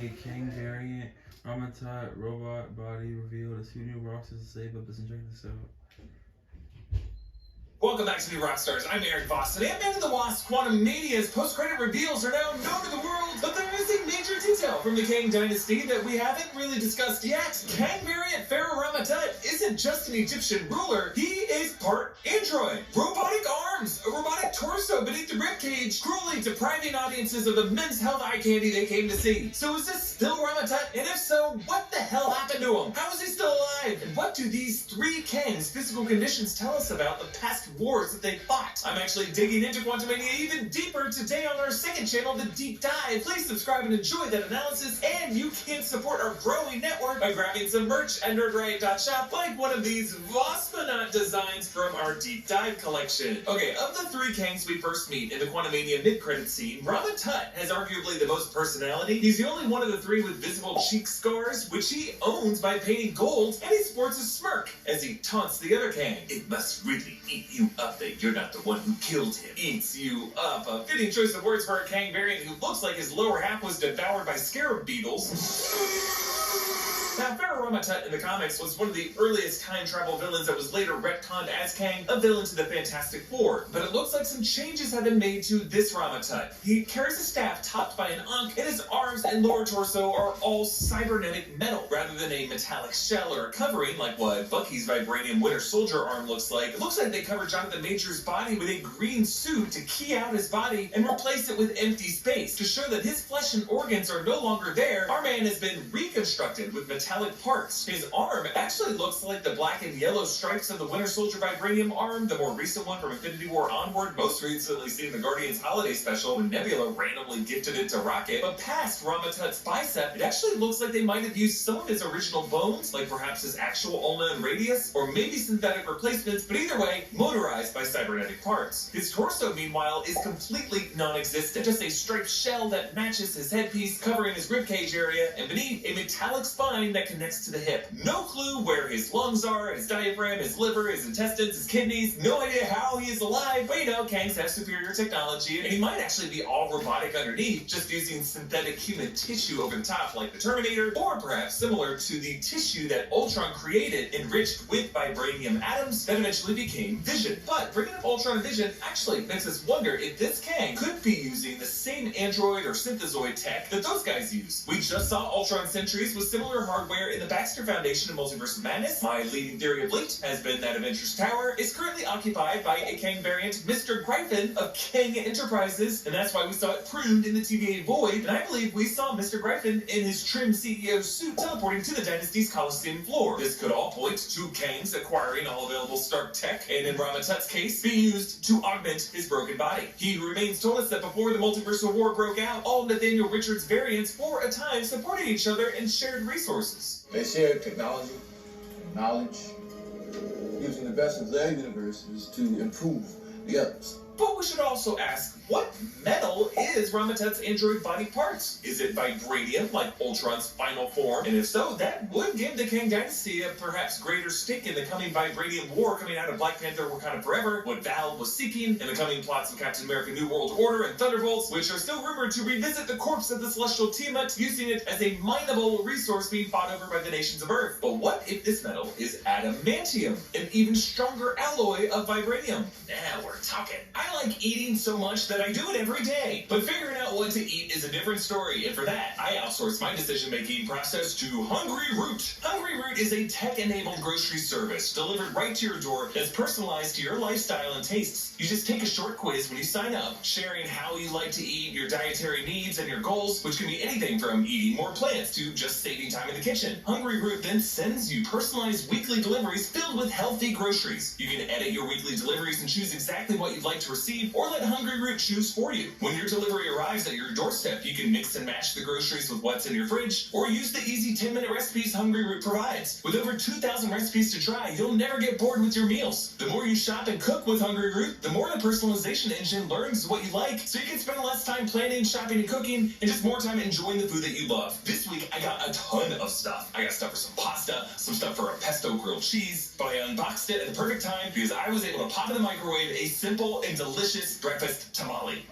a Kang variant Rama robot body revealed. A few new rocks to save up. Listen, check this out. Welcome back to New Rockstars. I'm Eric Voss. Today, Ant-Man and the Wasp: Quantumania's post-credit reveals are now known to the world, but there is a major detail from the Kang dynasty that we haven't really discussed yet. Kang variant Pharaoh Rama isn't just an Egyptian ruler, he is part android. Robotic arms, a robotic torso beneath the ribcage, cruelly depriving audiences of the men's health eye candy they came to see. So is this still Rama? And if so, what the hell happened to him? How is he still alive? And what do these three Kangs' physical conditions tell us about the past wars that they fought? I'm actually digging into Quantumania even deeper today on our second channel, The Deep Dive. Please subscribe and enjoy that analysis, and you can support our growing network by grabbing some merch at nerdriot.shop, like one of these Vospanaut designs from our Deep Dive collection. Okay, of the three Kangs we first meet in the Quantumania mid-credit scene, Rama has arguably the most personality. He's the only one of the three with visible cheek scars, which he owns by painting gold, and he sports a smirk as he taunts the other Kang. It must really eat you up that you're not the one who killed him. Eats you up. A fitting choice of words for a Kang variant who looks like his lower half was devoured by scarab beetles. Now, Pharaoh Rama in the comics was one of the earliest time travel villains that was later retconned as Kang, a villain to the Fantastic Four. But it looks like some changes have been made to this Rama. He carries a staff topped by an ankh, and his arms and lower torso are all cybernetic metal, rather than a metallic shell or a covering like what Bucky's vibranium Winter Soldier arm looks like. It looks like they covered Jonathan Major's body with a green suit to key out his body and replace it with empty space. To show that his flesh and organs are no longer there, our man has been reconstructed with metallic parts. His arm actually looks like the black and yellow stripes of the Winter Soldier vibranium arm, the more recent one from Infinity War onward, most recently seen in the Guardians Holiday Special when Nebula randomly gifted it to Rocket. But past Rama bicep, it actually looks like they might have used some of his original bones, like perhaps his actual ulna and radius, or maybe synthetic replacements, but either way, motorized by cybernetic parts. His torso, meanwhile, is completely non-existent, just a striped shell that matches his headpiece, covering his ribcage area, and beneath, a metallic spine that connects to the hip. No clue where his lungs are, his diaphragm, his liver, his intestines, his kidneys, no idea how he is alive, but you know, Kangs have superior technology, and he might actually be all robotic underneath, just using synthetic human tissue over the top like the Terminator, or perhaps similar to the tissue that Ultron created, enriched with vibranium atoms that eventually became Vision. But bringing up Ultron and Vision actually makes us wonder if this Kang could be using the same android or synthezoid tech that those guys use. We just saw Ultron sentries with similar hardware in the Baxter Foundation of Multiverse of Madness. My leading theory of late has been that Avengers Tower is currently occupied by a Kang variant, Mr. Gryphon of Kang Enterprises, and that's why we saw it pruned in the TVA Void, and I believe we saw Mr. Gryphon in his trim CEO suit teleporting to the Dynasty's Coliseum floor. This could all point to Kang's acquiring all available Stark tech, and in Rama case, being used to augment his broken body. He who remains told us that before the multiversal war broke out, all Nathaniel Richards variants for a time supported each other and shared resources. They shared technology, knowledge, using the best of their universes to improve the others. But we should also ask, what metal is Rama android body parts? Is it vibranium, like Ultron's final form? And if so, that would give the Kang Dynasty a perhaps greater stake in the coming vibranium war coming out of Black Panther Wakanda Forever, what Val was seeking, in the coming plots of Captain America New World Order and Thunderbolts, which are still rumored to revisit the corpse of the Celestial Tiamat, using it as a mineable resource being fought over by the nations of Earth. But what if this metal is adamantium, an even stronger alloy of vibranium? Now we're talking. I like eating so much that I do it every day. But figuring out what to eat is a different story, and for that, I outsource my decision-making process to Hungry Root. Hungry Root is a tech-enabled grocery service delivered right to your door that's personalized to your lifestyle and tastes. You just take a short quiz when you sign up, sharing how you like to eat, your dietary needs, and your goals, which can be anything from eating more plants to just saving time in the kitchen. Hungry Root then sends you personalized weekly deliveries filled with healthy groceries. You can edit your weekly deliveries and choose exactly what you'd like to receive, or let Hungry Root choose for you. When your delivery arrives at your doorstep, you can mix and match the groceries with what's in your fridge, or use the easy 10-minute recipes Hungry Root provides. With over 2,000 recipes to try, you'll never get bored with your meals. The more you shop and cook with Hungry Root, the more the personalization engine learns what you like, so you can spend less time planning, shopping, and cooking, and just more time enjoying the food that you love. This week, I got a ton of stuff. I got stuff for some pasta, some stuff for a pesto grilled cheese, but I unboxed it at the perfect time because I was able to pop in the microwave a simple and delicious breakfast tamale.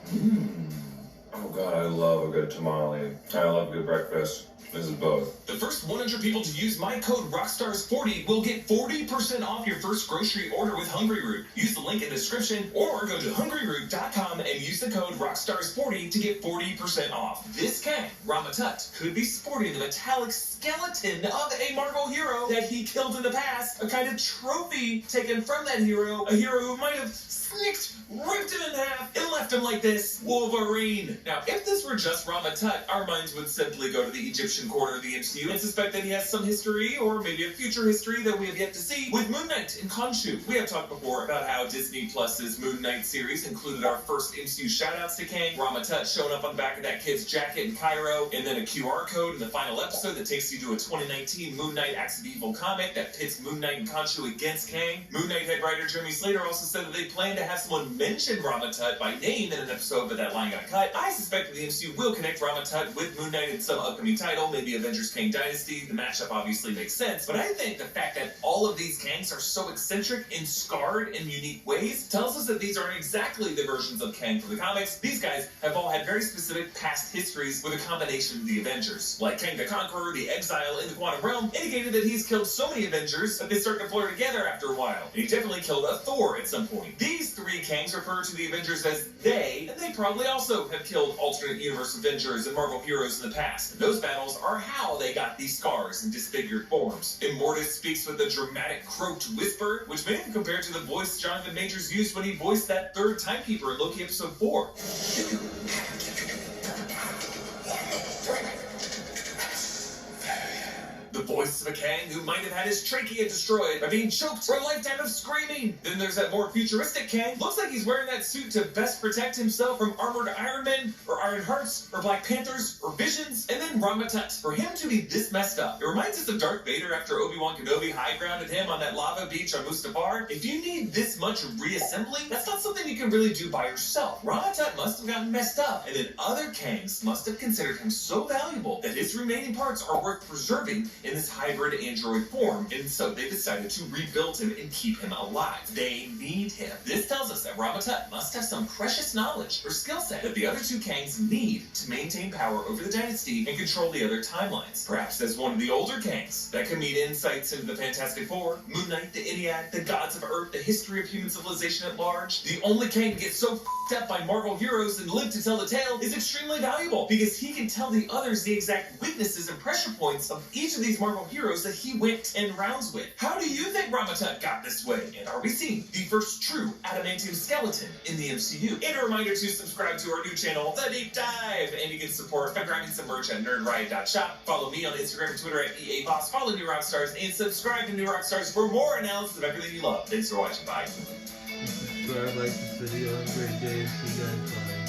Oh god, I love a good tamale. I love a good breakfast. This is both. The first 100 people to use my code ROCKSTARS40 will get 40% off your first grocery order with Hungry Root. Use the link in the description or go to hungryroot.com and use the code ROCKSTARS40 to get 40% off. This Kang, Rama could be sporting the metallic skeleton of a Marvel hero that he killed in the past, a kind of trophy taken from that hero, a hero who might have snicked, ripped him in half, and left him like this, Wolverine. Now, if this were just Rama our minds would simply go to the Egyptian corner of the MCU and suspect that he has some history, or maybe a future history that we have yet to see, with Moon Knight and Khonshu. We have talked before about how Disney Plus's Moon Knight series included our first MCU shoutouts to Kang, Rama showing up on the back of that kid's jacket in Cairo, and then a QR code in the final episode that takes you to a 2019 Moon Knight Acts of Evil comic that pits Moon Knight and Khonshu against Kang. Moon Knight head writer Jeremy Slater also said that they plan to have someone mention Rama by name in an episode, but that line got cut. I suspect that the MCU will connect Rama with Moon Knight in some upcoming title, maybe Avengers Kang Dynasty. The matchup obviously makes sense, but I think the fact that all of these Kangs are so eccentric and scarred in unique ways tells us that these aren't exactly the versions of Kang from the comics. These guys have all had very specific past histories with a combination of the Avengers. Like Kang the Conqueror, the Exile in the Quantum Realm, indicated that he's killed so many Avengers that they start to blur together after a while. And he definitely killed a Thor at some point. These three Kangs refer to the Avengers as they, and they probably also have killed alternate universe Avengers and Marvel heroes in the past. And those battles are how they got these scars and disfigured forms. Immortus speaks with a dramatic croaked whisper, which many have compared to the voice Jonathan Majors used when he voiced that third timekeeper in Loki episode 4. The voice of a Kang who might have had his trachea destroyed by being choked for a lifetime of screaming. Then there's that more futuristic Kang. Looks like he's wearing that suit to best protect himself from armored Iron Men, or Iron Hearts, or Black Panthers, or Visions. And then Rama for him to be this messed up. It reminds us of Darth Vader after Obi-Wan Kenobi high-grounded him on that lava beach on Mustafar. If you need this much reassembling, that's not something you can really do by yourself. Rama must have gotten messed up, and then other Kangs must have considered him so valuable that his remaining parts are worth preserving in this hybrid android form, and so they decided to rebuild him and keep him alive. They need him. This tells us that Rama must have some precious knowledge or skill set that the other two Kangs need to maintain power over the dynasty and control the other timelines. Perhaps as one of the older Kangs that can meet insights into the Fantastic Four, Moon Knight, the Iliad, the gods of Earth, the history of human civilization at large. The only Kang to get so f***ed up by Marvel heroes and live to tell the tale is extremely valuable because he can tell the others the exact weaknesses and pressure points of each of these Marvel heroes that he went 10 rounds with. How do you think Rama got this way? And are we seeing the first true adamantium skeleton in the MCU? And a reminder to subscribe to our new channel, The Deep Dive, and you can support by grabbing some merch at nerdriot.shop. Follow me on Instagram and Twitter at EABoss. Follow New Rockstars and subscribe to New Rockstars for more analysis of everything you love. Thanks for watching. Bye. Subscribe, like this video. Have a great day. See you guys. Bye.